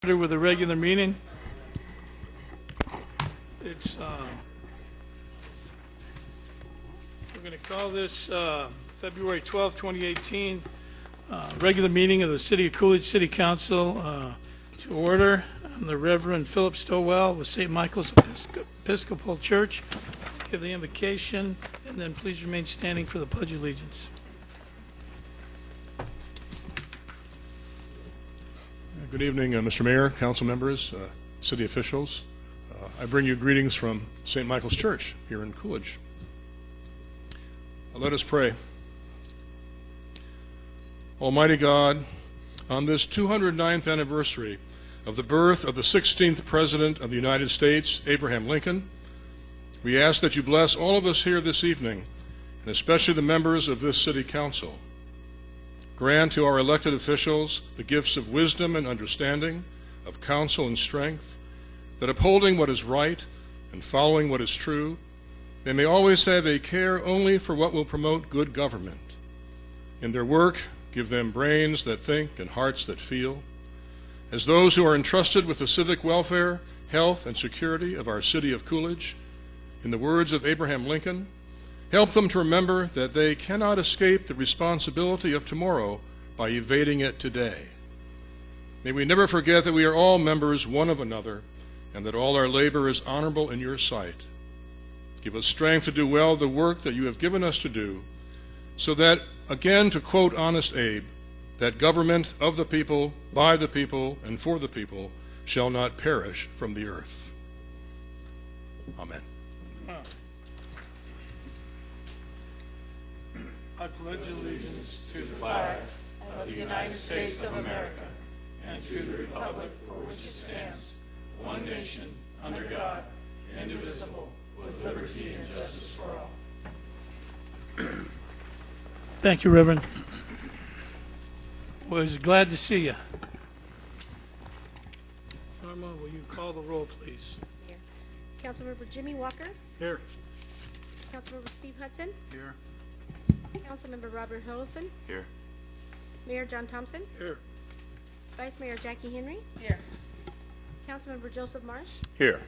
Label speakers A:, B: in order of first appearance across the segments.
A: With a regular meeting. It's we're going to call this February 12, 2018 regular meeting of the City of Coolidge City Council to order. I'm the Reverend Philip Stowell with St. Michael's Episcopal Church. Give the invocation and then please remain standing for the Pledge of Allegiance.
B: Good evening, Mr. Mayor, council members, city officials. I bring you greetings from St. Michael's Church here in Coolidge. Let us pray. Almighty God, on this 209th anniversary of the birth of the 16th President of the United States, Abraham Lincoln, we ask that you bless all of us here this evening, and especially the members of this city council. Grant to our elected officials the gifts of wisdom and understanding, of counsel and strength, that upholding what is right and following what is true, they may always have a care only for what will promote good government. In their work, give them brains that think and hearts that feel. As those who are entrusted with the civic welfare, health, and security of our city of Coolidge, in the words of Abraham Lincoln, help them to remember that they cannot escape the responsibility of tomorrow by evading it today. May we never forget that we are all members one of another and that all our labor is honorable in your sight. Give us strength to do well the work that you have given us to do, so that, again, to quote Honest Abe, that government of the people, by the people, and for the people shall not perish from the earth. Amen.
A: I pledge allegiance to the flag of the United States of America and to the republic for which it stands, one nation, under God, indivisible, with liberty and justice for all. Thank you, Reverend. Was glad to see you. Norma, will you call the roll, please?
C: Here. Councilmember Jimmy Walker.
A: Here.
C: Councilmember Steve Hudson.
A: Here.
C: Councilmember Robert Huddleston.
D: Here.
C: Mayor John Thompson.
A: Here.
C: Vice Mayor Jackie Henry.
E: Here.
C: Councilmember Joseph Marsh.
B: Here.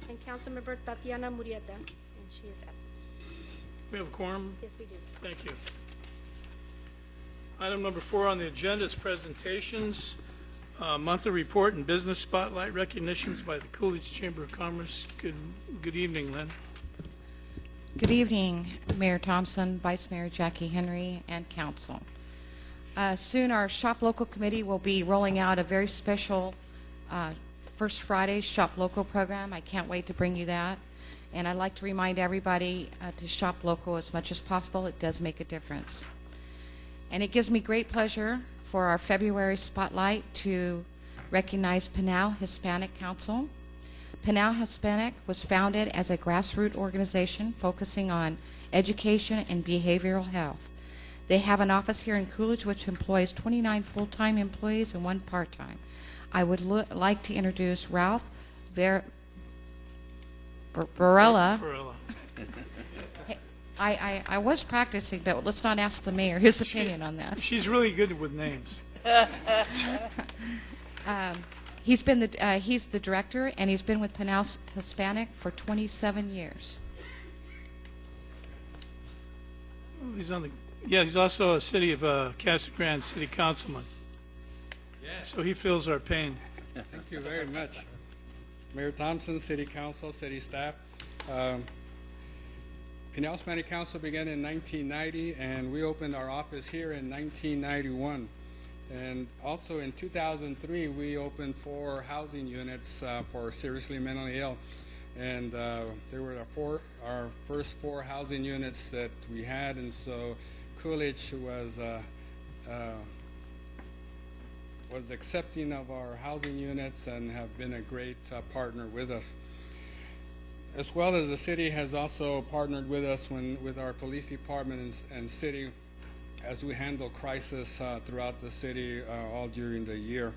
C: And Councilmember Tatiana Murrieta. And she is absent.
A: We have a quorum.
C: Yes, we do.
A: Thank you. Item number 4 on the agenda is presentations, monthly report and business spotlight recognitions by the Coolidge Chamber of Commerce. Good evening, Lynn.
E: Good evening, Mayor Thompson, Vice Mayor Jackie Henry, and Council. Soon our Shop Local Committee will be rolling out a very special First Friday Shop Local program. I can't wait to bring you that. And I'd like to remind everybody to shop local as much as possible. It does make a difference. And it gives me great pleasure for our February spotlight to recognize Pinal Hispanic Council. Pinal Hispanic was founded as a grassroots organization focusing on education and behavioral health. They have an office here in Coolidge which employs 29 full-time employees and 1 part-time. I would like to introduce Ralph Varela. I was practicing, but let's not ask the mayor his opinion on that.
A: She's really good with names.
E: He's the director, and he's been with Pinal Hispanic for 27 years.
A: He's also a city of Casa Grande city councilman. Yes. So he feels our pain.
F: Thank you very much. Mayor Thompson, City Council, City staff. Pinal Hispanic Council began in 1990, and we opened our office here in 1991. And also in 2003, we opened 4 housing units for seriously mentally ill. And there were our first 4 housing units that we had, and so Coolidge was accepting of our housing units and have been a great partner with us. As well as the city has also partnered with us with our police department and city as we handle crisis throughout the city all during the year.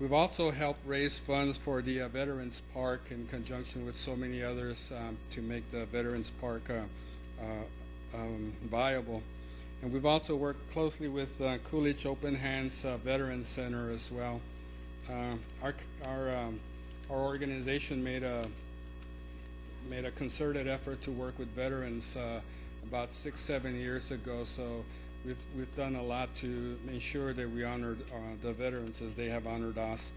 F: We've also helped raise funds for the Veterans Park in conjunction with so many others to make the Veterans Park viable. And we've also worked closely with Coolidge Open Hands Veterans Center as well Our organization made a concerted effort to work with veterans about 6-7 years ago. So we've done a lot to ensure that we honored the veterans as they have honored us.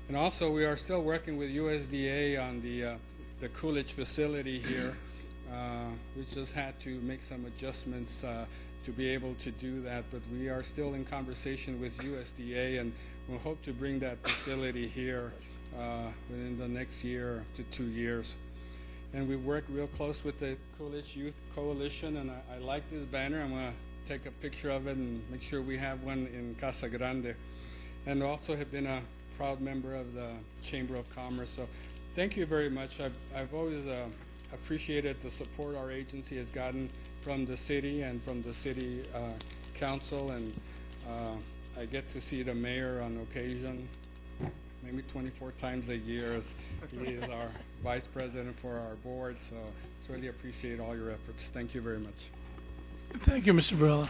F: And also, we are still working with USDA on the Coolidge facility here. We just had to make some adjustments to be able to do that, but we are still in conversation with USDA, and we'll hope to bring that facility here within the next year to 2 years. And we work real close with the Coolidge Youth Coalition, and I like this banner. I'm going to take a picture of it and make sure we have one in Casa Grande. And also have been a proud member of the Chamber of Commerce. So thank you very much. I've always appreciated the support our agency has gotten from the city and from the city council, and I get to see the mayor on occasion, maybe 24 times a year. He is our vice president for our board, so I really appreciate all your efforts. Thank you very much.
A: Thank you, Mr. Varela.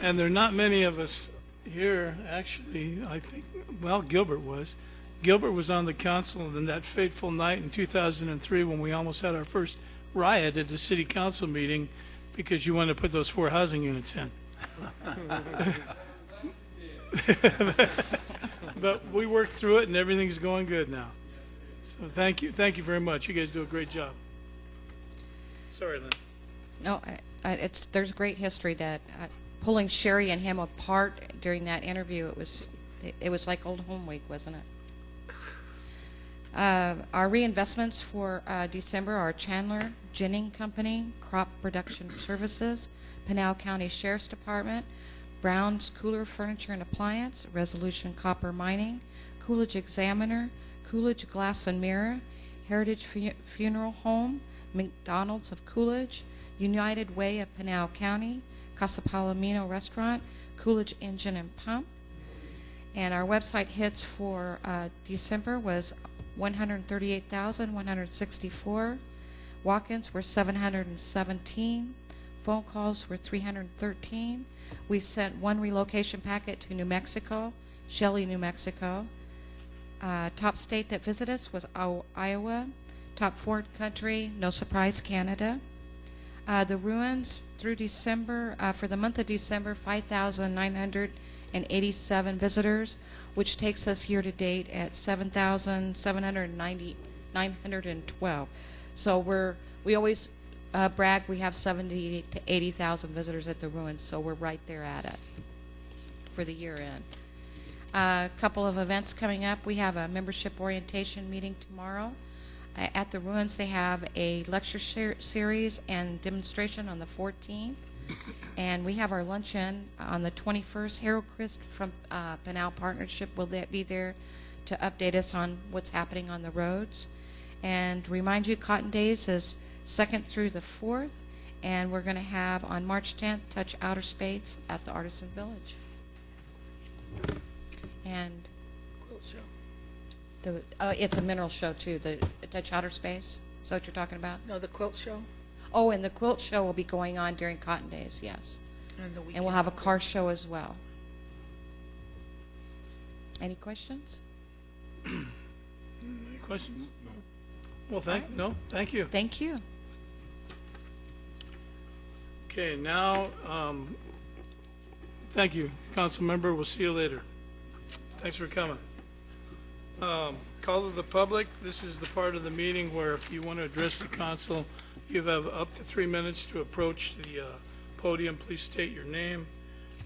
A: And there are not many of us here, actually. I think, well, Gilbert was. Gilbert was on the council on that fateful night in 2003 when we almost had our first riot at the city council meeting because you wanted to put those 4 housing units in. But we worked through it and everything's going good now. So thank you very much. You guys do a great job. Sorry, Lynn.
E: No, there's great history that pulling Sherry and him apart during that interview, it was like old home week, wasn't it? Our reinvestments for December are Chandler Ginning Company, Crop Production Services, Pinal County Sheriff's Department, Brown's Cooler Furniture and Appliance, Resolution Copper Mining, Coolidge Examiner, Coolidge Glass and Mirror, Heritage Funeral Home, McDonald's of Coolidge, United Way of Pinal County, Casa Palomino Restaurant, Coolidge Engine and Pump. And our website hits for December was 138,164. Walk-ins were 717. Phone calls were 313. We sent 1 relocation packet to New Mexico, Shelley, New Mexico. Top state that visited us was Iowa. Top foreign country, no surprise, Canada. The ruins through December, for the month of December, 5,987 visitors, which takes us year to date at 7,912. So we always brag we have 70 to 80,000 visitors at the ruins, so we're right there at it for the year end. A couple of events coming up. We have a membership orientation meeting tomorrow. At the ruins, they have a lecture series and demonstration on the 14th. And we have our luncheon on the 21st. Harold Christ from Pinal Partnership will be there to update us on what's happening on the roads. And remind you, Cotton Days is 2nd through the 4th. And we're going to have on March 10th, Touch Outer Space at the Artisan Village. And it's a mineral show too, the Touch Outer Space. Is that what you're talking about?
D: No, the quilt show.
E: Oh, and the quilt show will be going on during Cotton Days, yes. And we'll have a car show as well. Any questions?
A: Any questions? No. Well, thank you.
E: Thank you.
A: Okay, now, thank you, council member. We'll see you later. Thanks for coming. Call to the public. This is the part of the meeting where if you want to address the council, you have up to 3 minutes to approach the podium. Please state your name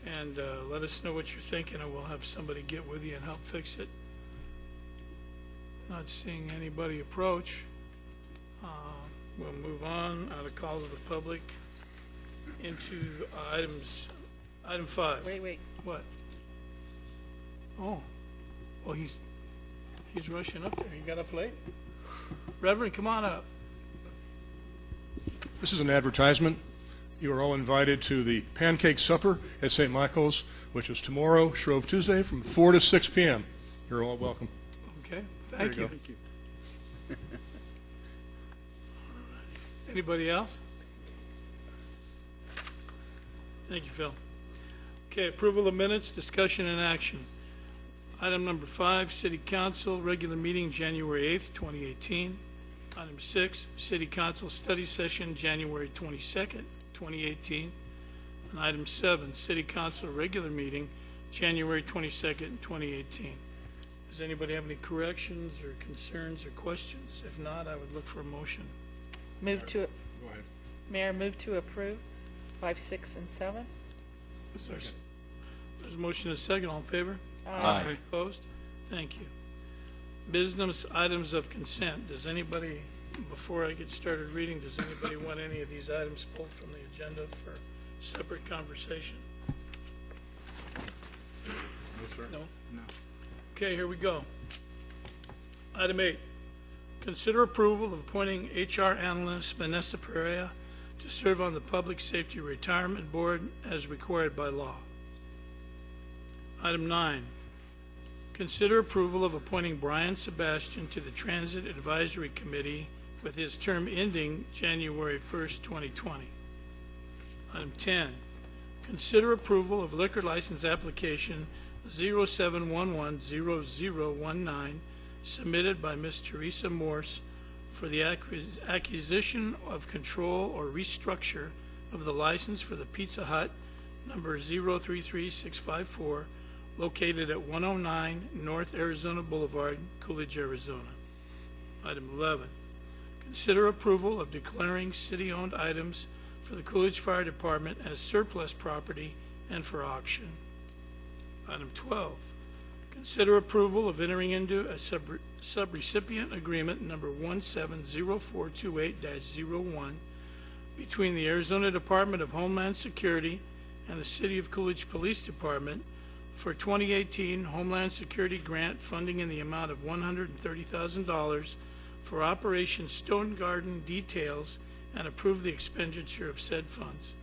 A: and let us know what you're thinking, and we'll have somebody get with you and help fix it. Not seeing anybody approach. We'll move on out of call to the public into item 5.
D: Wait.
A: What? Oh, well, he's rushing up there. He got up late. Reverend, come on up.
B: This is an advertisement. You are all invited to the Pancake Supper at St. Michael's, which is tomorrow, Shrove Tuesday, from 4 to 6 p.m. You're all welcome.
A: Okay, thank you.
B: Thank you.
A: Anybody else? Thank you, Phil. Okay, approval of minutes, discussion and action. Item number 5, City Council, regular meeting, January 8th, 2018. Item 6, City Council study session, January 22nd, 2018. And item 7, City Council regular meeting, January 22nd, 2018. Does anybody have any corrections or concerns or questions? If not, I would look for a motion.
D: Move to,
B: Go ahead.
D: Mayor, move to approve 5, 6, and 7.
A: There's a motion and a second. All in favor?
D: Aye.
A: Opposed? Thank you. Business items of consent. Does anybody, before I get started reading, does anybody want any of these items pulled from the agenda for separate conversation?
B: No, sir.
A: No? Okay, here we go. Item 8, consider approval of appointing HR analyst Vanessa Pereira to serve on the Public Safety Retirement Board as required by law. Item 9, consider approval of appointing Brian Sebastian to the Transit Advisory Committee with his term ending January 1st, 2020. Item 10, consider approval of liquor license application 07110019 submitted by Ms. Teresa Morse for the acquisition of control or restructure of the license for the Pizza Hut number 033654 located at 109 North Arizona Boulevard, Coolidge, Arizona. Item 11, consider approval of declaring city-owned items for the Coolidge Fire Department as surplus property and for auction. Item 12, consider approval of entering into a subrecipient agreement number 170428-01 between the Arizona Department of Homeland Security and the City of Coolidge Police Department for 2018 Homeland Security grant funding in the amount of $130,000 for Operation Stone Garden details and approve the expenditure of said funds.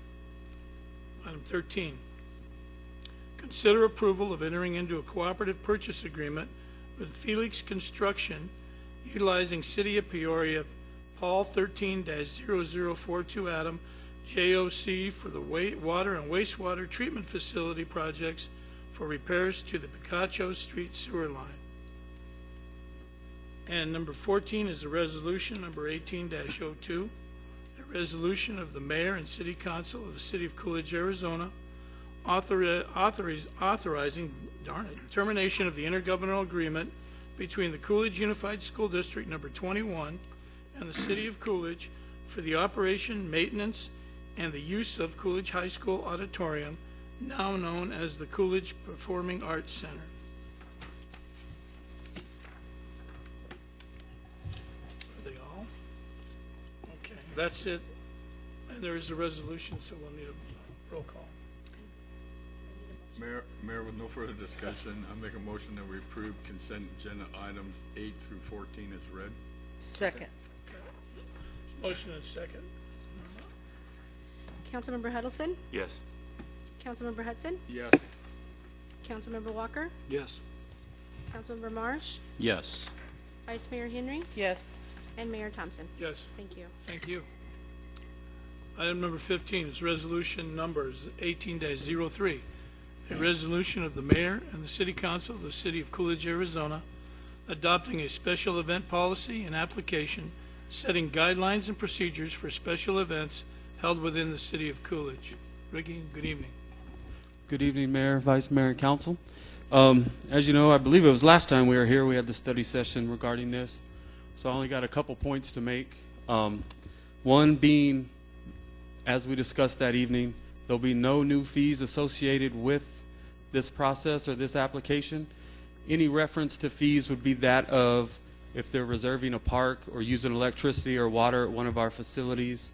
A: Item 13, consider approval of entering into a cooperative purchase agreement with Felix Construction utilizing City of Peoria Paul 13-0042 Adam JOC for the water and wastewater treatment facility projects for repairs to the Picacho Street sewer line. And number 14 is a resolution number 18-02, a resolution of the Mayor and City Council of the City of Coolidge, Arizona, authorizing termination of the intergovernmental agreement between the Coolidge Unified School District number 21 and the City of Coolidge for the operation, maintenance, and the use of Coolidge High School Auditorium, now known as the Coolidge Performing Arts Center. Are they all? Okay, that's it. And there is a resolution, so we'll need a roll call.
G: Mayor, with no further discussion, I make a motion that we approve consent agenda items 8 through 14 as read.
D: Second.
A: Motion and second.
C: Councilmember Huddleston?
H: Yes.
C: Councilmember Hudson?
G: Yes.
C: Councilmember Walker?
H: Yes.
C: Councilmember Marsh?
H: Yes.
C: Vice Mayor Henry?
D: Yes.
C: And Mayor Thompson?
A: Yes.
C: Thank you.
A: Thank you. Item number 15 is resolution numbers 18-03, a resolution of the Mayor and the City Council of the City of Coolidge, Arizona, adopting a special event policy and application, setting guidelines and procedures for special events held within the City of Coolidge. Ricky, good evening.
I: Good evening, Mayor, Vice Mayor, and Council. As you know, I believe it was last time we were here, we had the study session regarding this. So I only got a couple points to make. One being, as we discussed that evening, there'll be no new fees associated with this process or this application. Any reference to fees would be that of if they're reserving a park or using electricity or water at one of our facilities.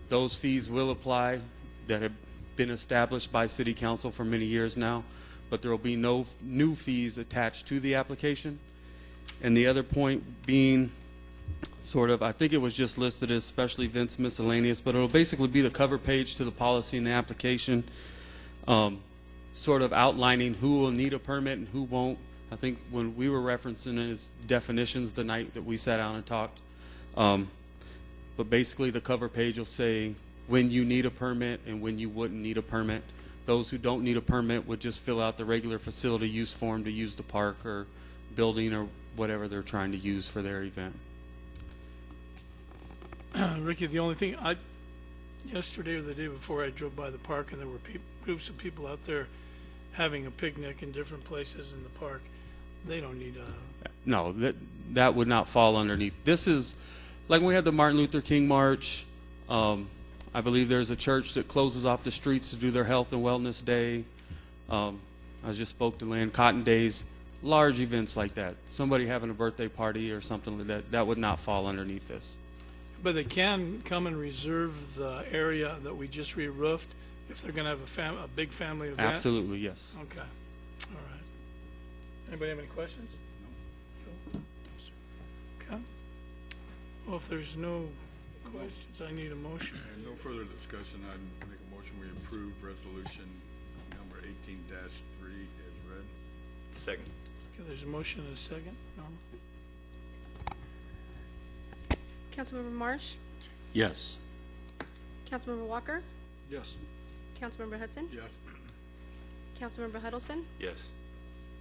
I: Those fees will apply that have been established by City Council for many years now, but there will be no new fees attached to the application. And the other point being sort of, I think it was just listed as special events miscellaneous, but it'll basically be the cover page to the policy and the application, sort of outlining who will need a permit and who won't. I think when we were referencing it as definitions the night that we sat down and talked, but basically the cover page will say when you need a permit and when you wouldn't need a permit. Those who don't need a permit would just fill out the regular facility use form to use the park or building or whatever they're trying to use for their event.
A: Ricky, the only thing, yesterday or the day before, I drove by the park and there were groups of people out there having a picnic in different places in the park. They don't need a...
I: No, that would not fall underneath. This is, like when we had the Martin Luther King March, I believe there's a church that closes off the streets to do their health and wellness day. I just spoke to Land Cotton Days. Large events like that. Somebody having a birthday party or something like that, that would not fall underneath this.
A: But they can come and reserve the area that we just re-roofed if they're going to have a big family event?
I: Absolutely, yes.
A: Okay. All right. Anybody have any questions? No. Okay. Well, if there's no questions, I need a motion.
G: And no further discussion, I'd make a motion we approve resolution number 18-3 as read.
H: Second.
A: Okay, there's a motion and a second. Norma?
C: Councilmember Marsh?
H: Yes.
C: Councilmember Walker?
G: Yes.
C: Councilmember Hudson?
G: Yes.
C: Councilmember Huddleston?
H: Yes.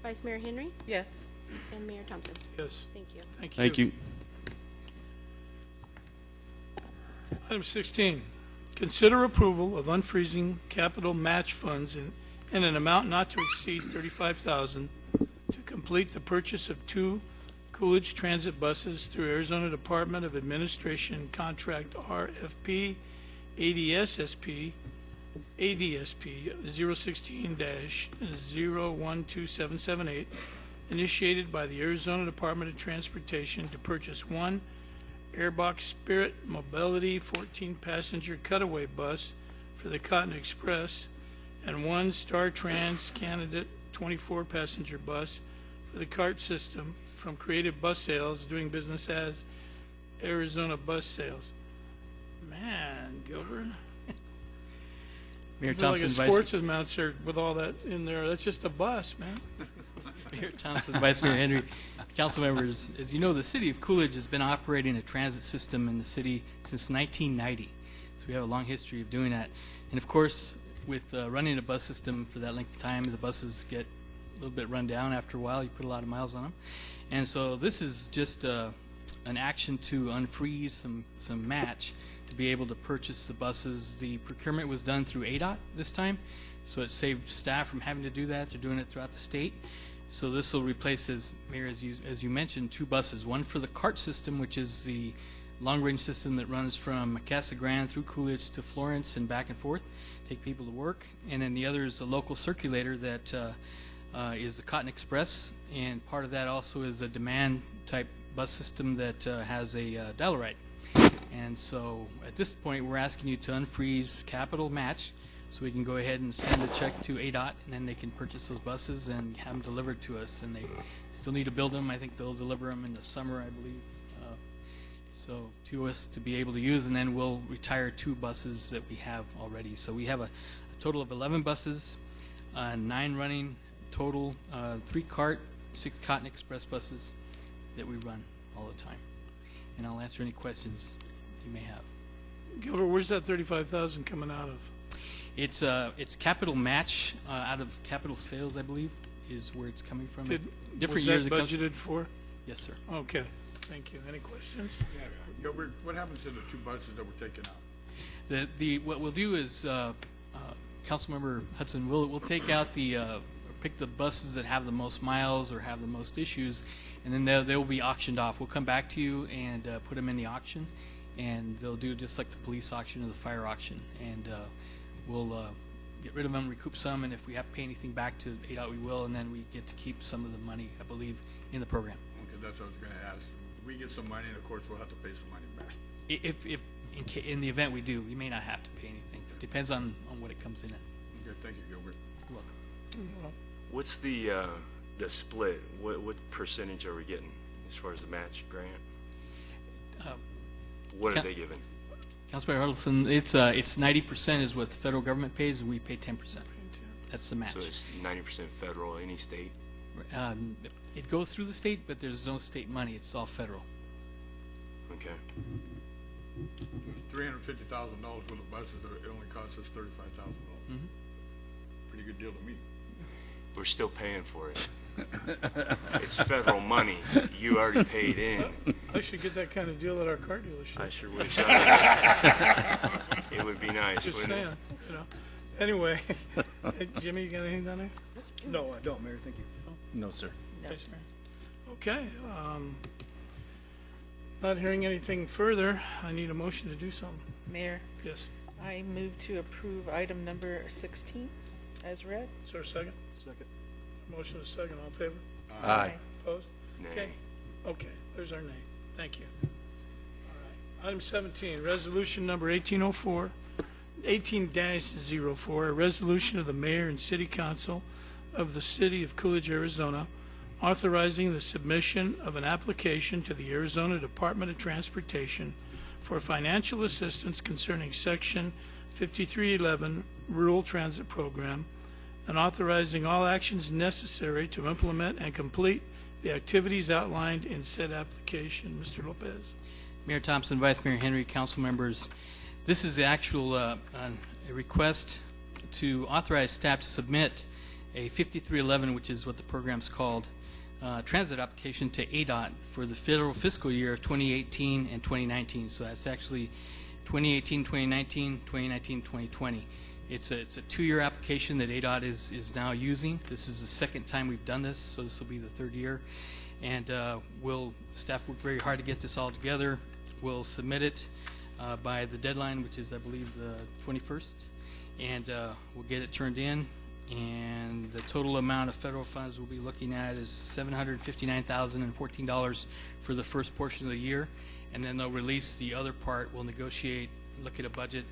C: Vice Mayor Henry?
D: Yes.
C: And Mayor Thompson?
A: Yes.
C: Thank you.
A: Thank you.
I: Thank you.
A: Item 16, consider approval of unfreezing capital match funds in an amount not to exceed $35,000 to complete the purchase of 2 Coolidge transit buses through Arizona Department of Administration contract RFP ADSP 016-0127778, initiated by the Arizona Department of Transportation to purchase 1 Airbox Spirit Mobility 14-passenger cutaway bus for the Cotton Express and 1 Star Trans Candidate 24-passenger bus for the CART system from Creative Bus Sales, doing business as Arizona Bus Sales. Man, Gilbert.
J: Mayor
A: I feel like
J: Thompson,
A: a sports announcer with all that in there. That's just a bus, man.
J: Mayor Thompson, Vice Mayor Henry, council members, as you know, the city of Coolidge has been operating a transit system in the city since 1990. So we have a long history of doing that. And of course, with running a bus system for that length of time, the buses get a little bit run down after a while. You put a lot of miles on them. And so this is just an action to unfreeze some match to be able to purchase the buses. The procurement was done through ADOT this time, so it saved staff from having to do that. They're doing it throughout the state. So this will replace, as Mayor, as you mentioned, 2 buses. One for the CART system, which is the long-range system that runs from Casa Grande through Coolidge to Florence and back and forth, take people to work. And then the other is a local circulator that is the Cotton Express, and part of that also is a demand-type bus system that has a dial-a-ride. And so at this point, we're asking you to unfreeze capital match so we can go ahead and send a check to ADOT, and then they can purchase those buses and have them delivered to us. And they still need to build them. I think they'll deliver them in the summer, I believe. So to us to be able to use, and then we'll retire 2 buses that we have already. So we have a total of 11 buses, 9 running total, 3 CART, 6 Cotton Express buses that we run all the time. And I'll answer any questions you may have.
A: Gilbert, where's that $35,000 coming out of?
J: It's capital match out of capital sales, I believe, is where it's coming from. Different years
A: was that budgeted for?
J: Yes, sir.
A: Okay, thank you. Any questions?
G: Yeah, Gilbert, what happens to the 2 buses that were taken out?
J: What we'll do is, Councilmember Hudson, we'll take out pick the buses that have the most miles or have the most issues, and then they'll be auctioned off. We'll come back to you and put them in the auction, and they'll do just like the police auction or the fire auction, and we'll get rid of them, recoup some, and if we have to pay anything back to ADOT, we will, and then we get to keep some of the money, I believe, in the program.
G: Okay, that's what I was going to ask. We get some money, and of course, we'll have to pay some money back.
J: If in the event we do, we may not have to pay anything. Depends on what it comes in at.
G: Okay, thank you, Gilbert.
J: You're welcome.
H: What's the split? What percentage are we getting as far as the match grant? What are they giving?
J: Councilmember Huddleston, it's 90% is what the federal government pays, and we pay 10%. That's the match.
H: So it's 90% federal, any state?
J: It goes through the state, but there's no state money. It's all federal.
H: Okay.
G: $350,000 for the buses, it only costs us $35,000. pretty good deal to me.
H: We're still paying for it. It's federal money. You already paid in.
A: I should get that kind of deal at our car dealership.
H: I sure wish it would be nice,
A: Just
H: wouldn't
A: saying,
H: it?
A: you know. Anyway, hey, Jimmy, you got anything down there?
K: No, I don't, Mayor, thank you.
L: No, sir.
A: Vice Mayor? Okay, not hearing anything further, I need a motion to do something.
D: Mayor,
A: Yes,
D: I move to approve item number 16 as read.
A: is there a second?
K: Second.
A: Motion is second, all in favor?
L: Aye.
A: Opposed?
H: Nay.
A: Okay, okay, there's our name. Thank you. All right. Item 17, resolution number 1804, 18-04, a resolution of the mayor and city council of the city of Coolidge, Arizona, authorizing the submission of an application to the Arizona Department of Transportation for financial assistance concerning Section 5311 Rural Transit Program, and authorizing all actions necessary to implement and complete the activities outlined in said application. Mr. Lopez.
J: Mayor Thompson, Vice Mayor Henry, council members, this is the actual a request to authorize staff to submit a 5311, which is what the program's called, transit application to ADOT for the federal fiscal year of 2018 and 2019. So that's actually 2018, 2019, 2019, 2020. It's a 2-year application that ADOT is now using. This is the second time we've done this, so this will be the 3rd year. And staff worked very hard to get this all together. We'll submit it by the deadline, which is, I believe, the 21st. And we'll get it turned in. And the total amount of federal funds we'll be looking at is $759,014 for the first portion of the year. And then they'll release the other part. We'll negotiate, look at a budget,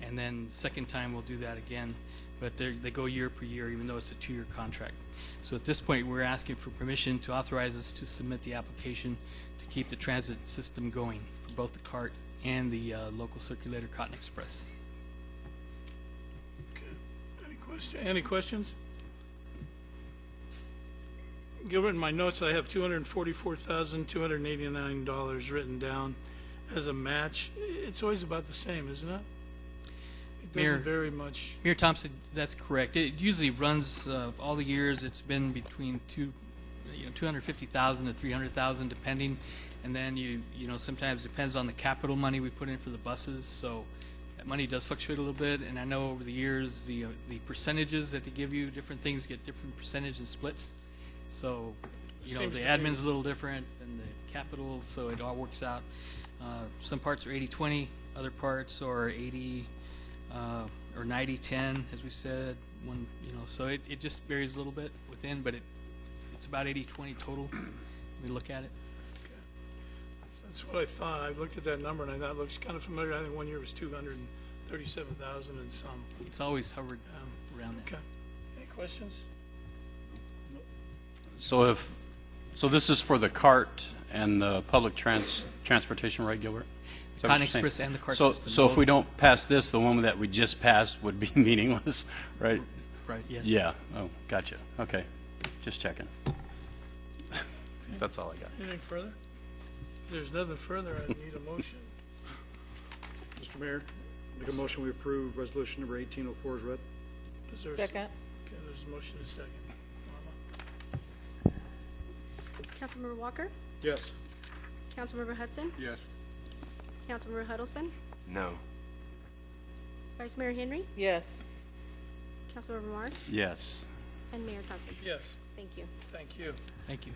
J: and then second time we'll do that again. But they go year per year, even though it's a 2-year contract. So at this point, we're asking for permission to authorize us to submit the application to keep the transit system going for both the CART and the local circulator Cotton Express.
A: Any questions? Gilbert, in my notes, I have $244,289 written down as a match. It's always about the same, isn't it? It doesn't vary much.
J: Mayor Thompson, that's correct. It usually runs all the years. It's been between 250,000 to 300,000, depending. And then sometimes it depends on the capital money we put in for the buses. So that money does fluctuate a little bit. And I know over the years the percentages that they give you, different things get different percentage and splits. So the admin's a little different than the capital, so it all works out. Some parts are 80-20, other parts are 80 or 90-10, as we said. So it just varies a little bit within, but it's about 80-20 total when we look at it.
A: Okay. That's what I thought. I looked at that number and I thought it looks kind of familiar. I think one year was 237,000 and some.
J: It's always hovered around that.
A: Okay. Any questions?
L: So this is for the CART and the public transportation regular?
J: Cotton Express and the CART system.
L: So if we don't pass this, the one that we just passed would be meaningless, right?
J: Right, yeah.
L: Yeah. Oh, gotcha. Okay. Just checking. That's all I got.
A: Anything further? If there's nothing further, I need a motion.
K: Mr. Mayor, make a motion we approve resolution number 1804 is read.
A: Is there a
D: Second.
A: Okay, there's a motion and a second.
C: Councilmember Walker?
K: Yes.
C: Councilmember Hudson?
G: Yes.
C: Councilmember Huddleston?
H: No.
C: Vice Mayor Henry?
D: Yes.
C: Councilmember Marsh?
L: Yes.
C: And Mayor Thompson?
A: Yes,
C: Thank you.
A: thank you.
J: Thank you.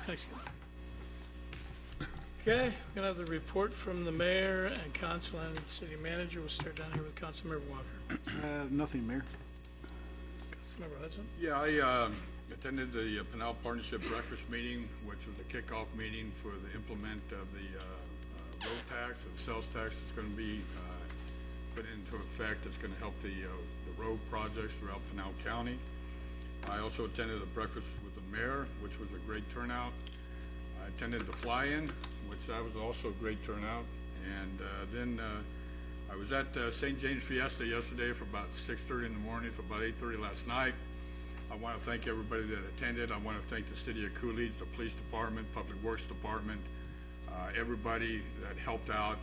A: Thanks. Okay, we're gonna have the report from the mayor and council and the city manager. We'll start down here with Councilmember Walker.
K: Nothing, Mayor.
A: Councilmember Hudson?
G: Yeah, I attended the Pinal Partnership Breakfast Meeting, which was a kickoff meeting for the implement of the road tax, or the sales tax that's going to be put into effect. It's going to help the road projects throughout Pinal County. I also attended a breakfast with the mayor, which was a great turnout. I attended the fly-in, which that was also a great turnout. And then I was at St. James Fiesta yesterday for about 6:30 in the morning to about 8:30 last night. I want to thank everybody that attended. I want to thank the city of Coolidge, the police department, public works department, everybody that helped out.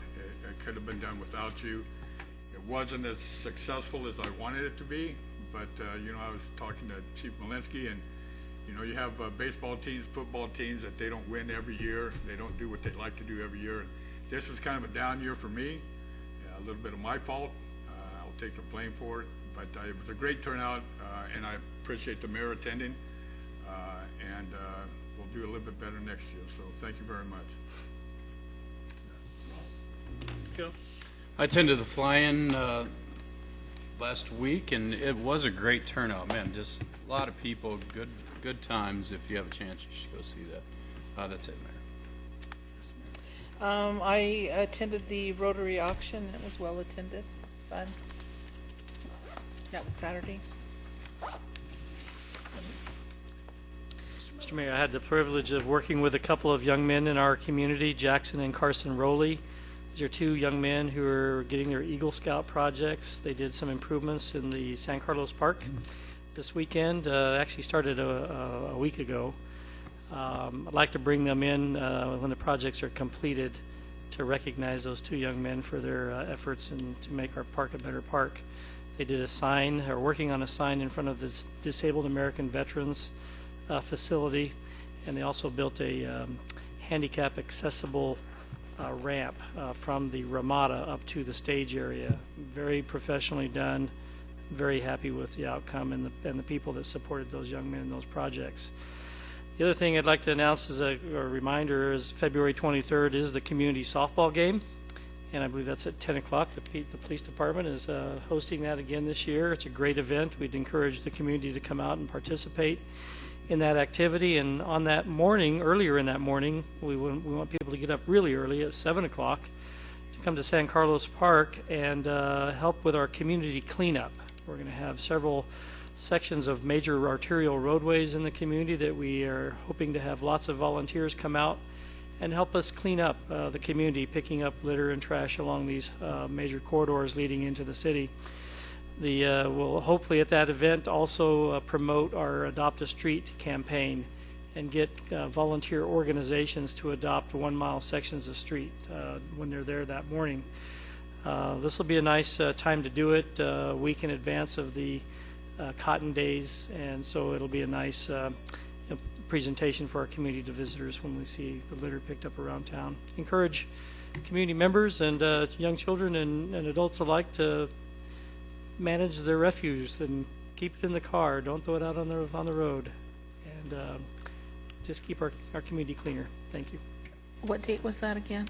G: It could have been done without you. It wasn't as successful as I wanted it to be, but, I was talking to Chief Malinsky, and, you have baseball teams, football teams that they don't win every year. They don't do what they'd like to do every year. And this was kind of a down year for me, a little bit of my fault. I'll take the blame for it, but it was a great turnout, and I appreciate the mayor attending, and we'll do a little bit better next year. So thank you very much.
A: Go.
L: I attended the fly-in last week, and it was a great turnout. Man, just a lot of people, good times. If you have a chance, you should go see that. That's it, Mayor.
D: I attended the Rotary auction. It was well attended. It was fun. That was Saturday.
M: Mr. Mayor, I had the privilege of working with a couple of young men in our community, Jackson and Carson Rowley. These are two young men who are getting their Eagle Scout projects. They did some improvements in the San Carlos Park this weekend. Actually started a week ago. I'd like to bring them in when the projects are completed to recognize those two young men for their efforts and to make our park a better park. They did a sign, or working on a sign in front of this Disabled American Veterans facility, and they also built a handicap accessible ramp from the Ramada up to the stage area. Very professionally done. Very happy with the outcome and the people that supported those young men in those projects. The other thing I'd like to announce as a reminder is February 23rd is the community softball game, and I believe that's at 10 o'clock. The police department is hosting that again this year. It's a great event. We'd encourage the community to come out and participate in that activity. And on that morning, earlier in that morning, we want people to get up really early at 7 o'clock to come to San Carlos Park and help with our community cleanup. We're going to have several sections of major arterial roadways in the community that we are hoping to have lots of volunteers come out and help us clean up the community, picking up litter and trash along these major corridors leading into the city. We'll hopefully at that event also promote our Adopt a Street campaign and get volunteer organizations to adopt 1 mile sections of street when they're there that morning. This will be a nice time to do it, a week in advance of the Cotton Days, and so it'll be a nice presentation for our community to visitors when we see the litter picked up around town. Encourage community members and young children and adults alike to manage their refuse and keep it in the car. Don't throw it out on the road, and just keep our community cleaner. Thank you.
D: What date was that again?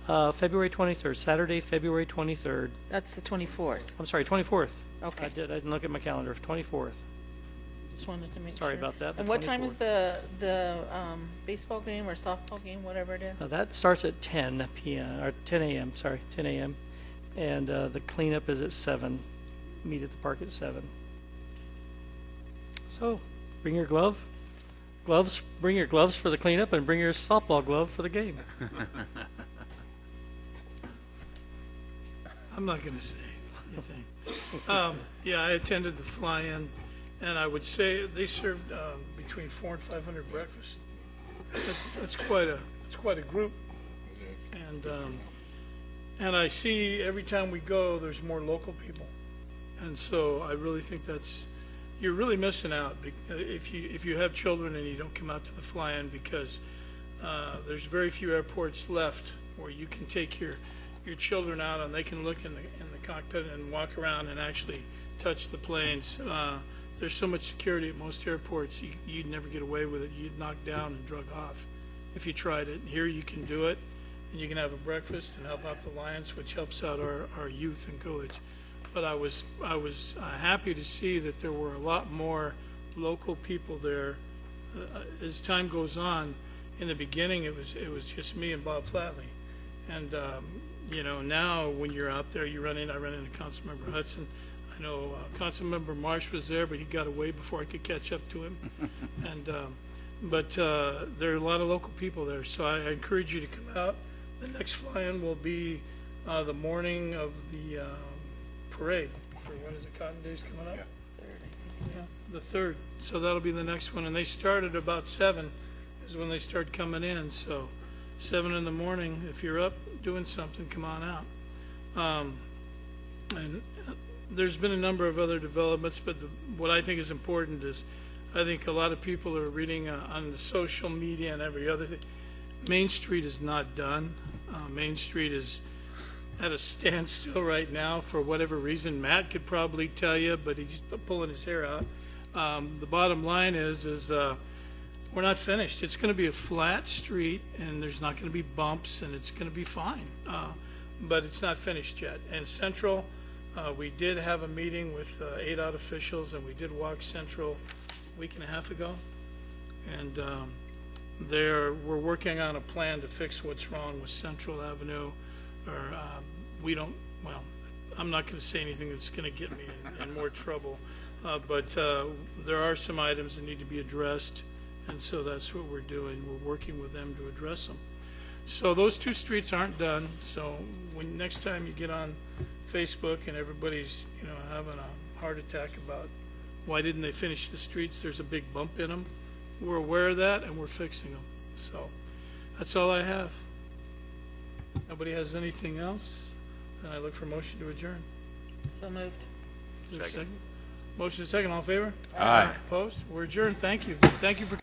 M: February 23rd, Saturday, February 23rd.
D: That's the 24th.
M: I'm sorry, 24th.
D: Okay.
M: I didn't look at my calendar. 24th.
D: Just wanted to make
M: Sorry
D: sure.
M: about that.
D: And what time is the baseball game or softball game, whatever it is?
M: That starts at 10 p.m. or 10 a.m. Sorry, 10 a.m. And the cleanup is at 7. Meet at the park at 7. So, bring your gloves. Bring your gloves for the cleanup, and bring your softball glove for the game.
A: I'm not going to say anything. Yeah, I attended the fly-in, and I would say they served between 400 and 500 breakfasts. That's quite a group, and I see every time we go, there's more local people, and so I really think you're really missing out if you have children and you don't come out to the fly-in, because there's very few airports left where you can take your children out and they can look in the cockpit and walk around and actually touch the planes. There's so much security at most airports, you'd never get away with it. You'd knock down and drug off if you tried it. Here you can do it, and you can have a breakfast and help out the Lions, which helps out our youth in Coolidge. But I was happy to see that there were a lot more local people there. As time goes on, in the beginning it was just me and Bob Flatley, and now when you're out there, I run into Councilmember Hudson. I know Councilmember Marsh was there, but he got away before I could catch up to him. And but there are a lot of local people there, so I encourage you to come out. The next fly-in will be the morning of the parade for when is it, Cotton Days coming up? Yeah. The 3rd. So that'll be the next one, and they start at about 7 is when they start coming in. So 7 in the morning, if you're up doing something, come on out. And there's been a number of other developments, but what I think is important is, I think a lot of people are reading on the social media and every other thing. Main Street is not done. Main Street is at a standstill right now for whatever reason. Matt could probably tell you, but he's pulling his hair out. The bottom line is we're not finished. It's going to be a flat street, and there's not going to be bumps, and it's going to be fine. But it's not finished yet. And Central, we did have a meeting with ADOT officials, and we did walk Central a week and a half ago. And we're working on a plan to fix what's wrong with Central Avenue. I'm not going to say anything that's going to get me in more trouble. But there are some items that need to be addressed, and so that's what we're doing. We're working with them to address them. So those two streets aren't done. So when next time you get on Facebook and everybody's having a heart attack about why didn't they finish the streets, there's a big bump in them. We're aware of that, and we're fixing them. So that's all I have. Nobody has anything else? Then I look for a motion to adjourn.
D: So moved.
A: Is there a second? Motion is second. All in favor?
L: Aye.
A: Opposed? We're adjourned. Thank you. Thank you for